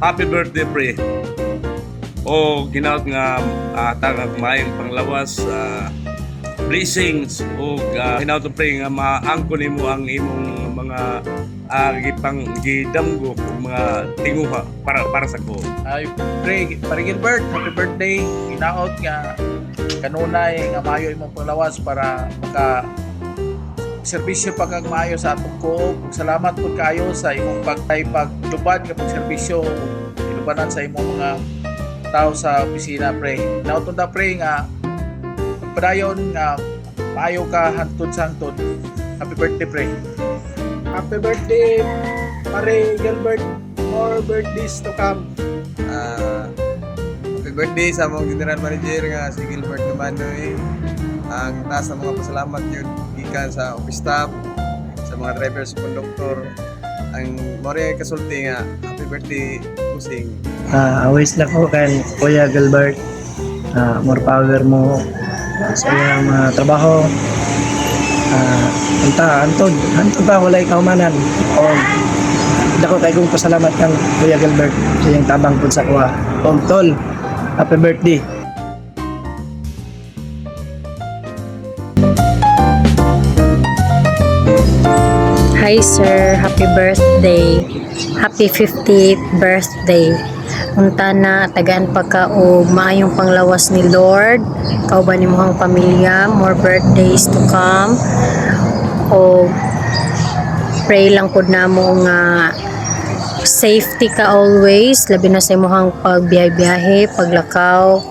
happy birthday pre. O ginaot nga tagag maayong panglawas blessings o ginaot pre nga maangko nimo ang imong mga gipang gidamgo mga tinguha para sa ko. Ay, pre, pare Gilbert, happy birthday. Ginaot nga kanunay nga maayo imong panglawas para maka serbisyo pa kag maayo sa atong ko. Salamat pud kaayo sa imong paglubad nga pagserbisyo ilubanan sa imong mga tao sa opisina pre. Ginaot ta pre nga padayon nga maayo ka hantod sa hantod. Happy birthday pre. Happy birthday, pare Gilbert. More birthdays to come. Happy birthday sa among general manager nga si Gilbert Gumanoy. Ang taas ng mga pasalamat yun gikan sa office staff, sa mga drivers, conductor. Ang mori kasulti nga happy birthday Pusing. Always lang ko kan Kuya Gilbert. More power mo sa iyang trabaho. Antod ba walay kaumanan. O dako kay kong pasalamat kang Kuya Gilbert sa iyang tabang pud sa kuha. Tol, happy birthday. Hi sir, happy birthday. Happy 50th birthday. Unta na tagaan pa ka o maayong panglawas ni Lord. Kauban nimong pamilya, more birthdays to come. O pray lang pud namo nga safety ka always, labi na sa imong pagbiyahe-biyahe, paglakaw,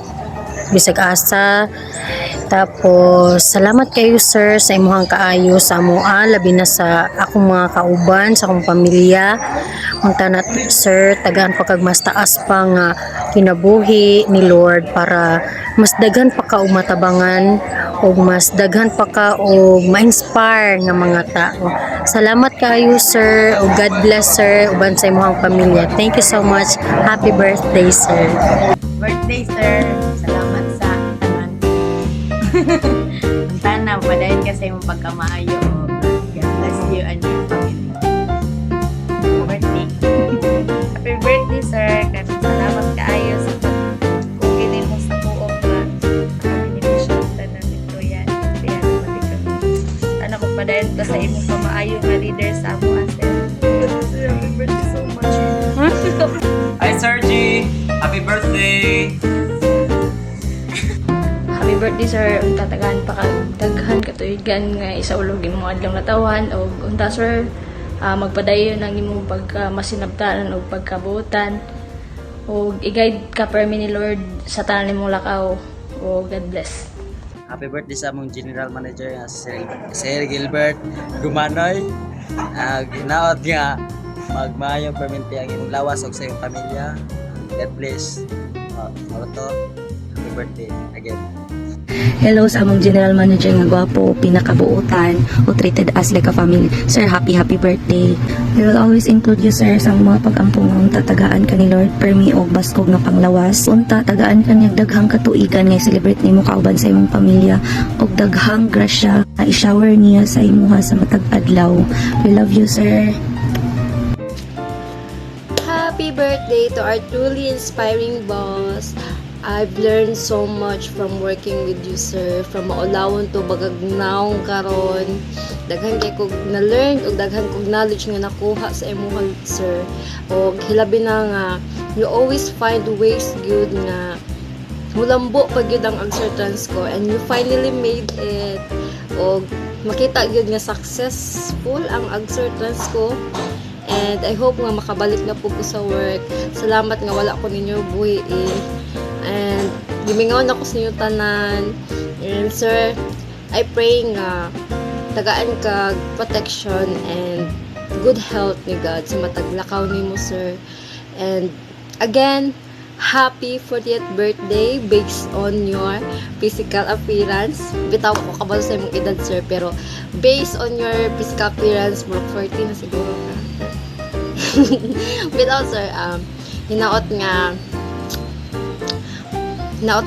bisag asa. Tapos salamat kayo sir sa imong kaayo sa amoa, labi na sa akong mga kauban, sa akong pamilya. Unta na sir, tagaan pa kag mas taas pa nga kinabuhi ni Lord para mas daghan pa ka og matabangan o mas daghan pa ka og ma-inspire nga mga tao. Salamat kayo sir, o God bless sir uban sa imong pamilya. Thank you so much. Happy birthday sir. Birthday, sir. Salamat sa tanan. Ang tanaw, padayon ka sa imong pagkamaayo. God bless you and your family. Birthday. Happy birthday, sir. Salamat kaayo sa pagkukinin mo sa kuong na beneficial tanan nito yan. Kaya naman ikaw. Sana magpadayon ka sa imong kamaayo nga leader sa amo, sir. Happy birthday so much. Hi, Sergi! Happy birthday! Happy birthday sir, unta tagaan pa ka daghan katuigan nga isaulog imong adlaw nga tawan og unta sir magpadayon ang imong pagmasinabtanan og pagkabuotan og i-guide ka permi ni Lord sa tanan nimong lakaw o God bless. Happy birthday sa among General Manager nga Sir Gilbert Gumanoy. Ginaot nga magmayong perminti ang imong lawas og sa iyong pamilya. God bless. Happy birthday again. Hello sa among general manager nga gwapo, pinakabuutan o treated as like a family. Sir, happy birthday. We will always include you sir sa mga pag-ampong unta tagaan ka ni Lord permi og baskog nga panglawas. Unta tagaan ka niyang daghang katuigan nga celebrate nimo kauban sa imong pamilya og daghang grasya na i-shower niya sa imuha sa matag adlaw. We love you sir. Happy birthday to our truly inspiring boss. I've learned so much from working with you, sir. From maulawon to bagagnaw karon. Daghan kay kog na-learn ug daghan kog knowledge nga nakuha sa imuha, sir. Og hilabi na nga you always find ways good nga mulambo pag yun ang uncertainties ko and you finally made it. Og makita gyud nga successful ang uncertainties ko. And I hope nga makabalik na po ko sa work. Salamat nga wala ko ninyo buhi And gimingaw na ko sa inyo tanan. And sir, I pray nga tagaan ka protection and good health ni God sa mataglakaw nimo sir. And again, happy 40th birthday based on your physical appearance. Bitaw ko kabalo sa imong edad sir, pero based on your physical appearance, mga 40 na siguro ka. Bitaw sir, hinaot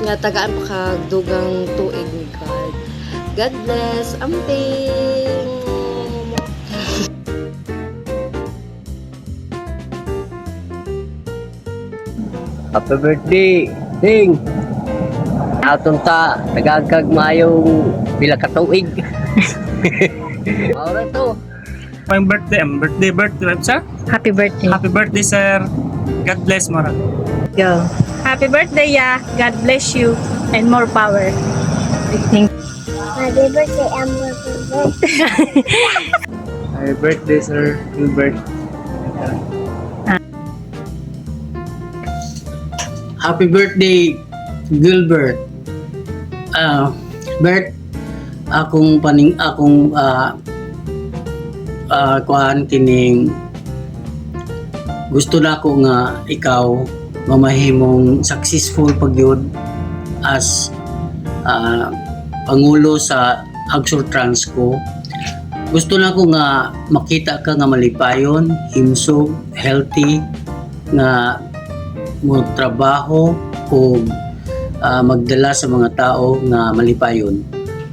nga tagaan pa kag dugang tuig ni God. God bless. Amping. Happy birthday, Ding! Atong ta, nagagkag mayong pila ka tuig. Maura to. My birthday, sir. Happy birthday. Happy birthday, sir. God bless mo. Go. Happy birthday, ya. God bless you and more power. Happy birthday, Amber. Happy birthday, sir. Gilbert. Happy birthday, Gilbert. Bert, akong kuan kining gusto na ko nga ikaw mamahimong successful pagyud as pangulo sa Agsor Transco. Gusto na ko nga makita ka nga malipayon, himsog, healthy, nga mo trabaho o magdala sa mga tao nga malipayon.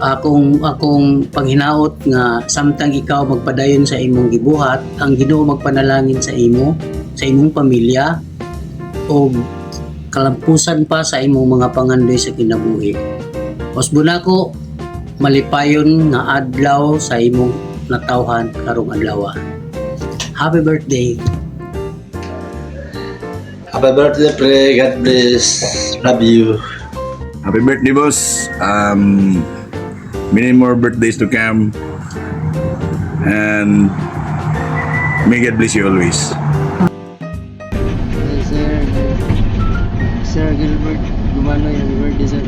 Akong panghinaot nga samtang ikaw magpadayon sa imong gibuhat, ang Ginoo magpanalangin sa imong pamilya o kalampusan pa sa imong mga pangandoy sa kinabuhi. Usbo nako malipayon nga adlaw sa imong natawhan karong adlaw. Happy birthday. Happy birthday, pre. God bless. Love you. Happy birthday, boss. Many more birthdays to come. And may God bless you always. Sir Gilbert, gumano yung birthday, sir?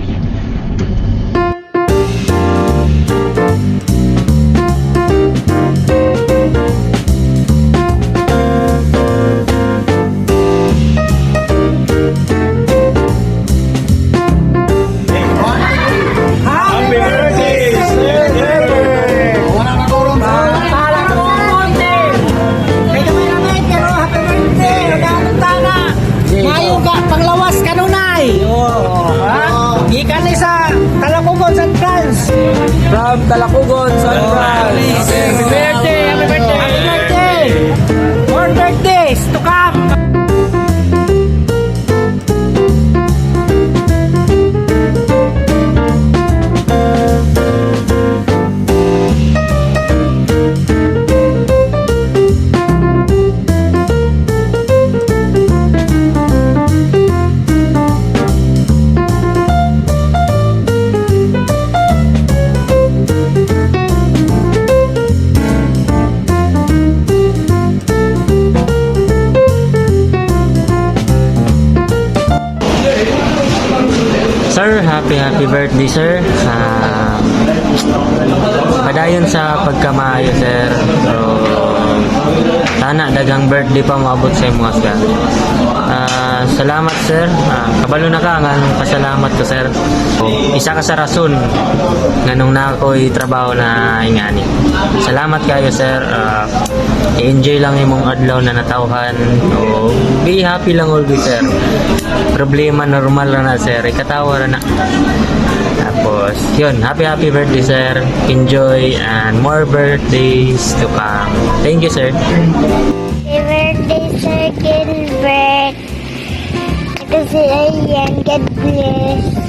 From Talakugon, San Francisco. Happy birthday! Happy birthday! Happy birthday! More birthdays to come! Sir, happy birthday, sir. Padayon sa pagkamaayo, sir. So, sana dagang birthday pa maabot sa imong asya. Salamat, sir. Kabalo na ka nga nung pasalamat ko, sir. Isa ka sa rason nga nung na ako'y trabaho na ingani. Salamat kayo, sir. I-enjoy lang imong adlaw na natawhan. So, be happy lang always, sir. Problema normal na, sir. Ikatawa na. Tapos, yun. Happy birthday, sir. Enjoy and more birthdays to come. Thank you, sir. Happy birthday, Sir Gilbert. Kasi ayan, God bless.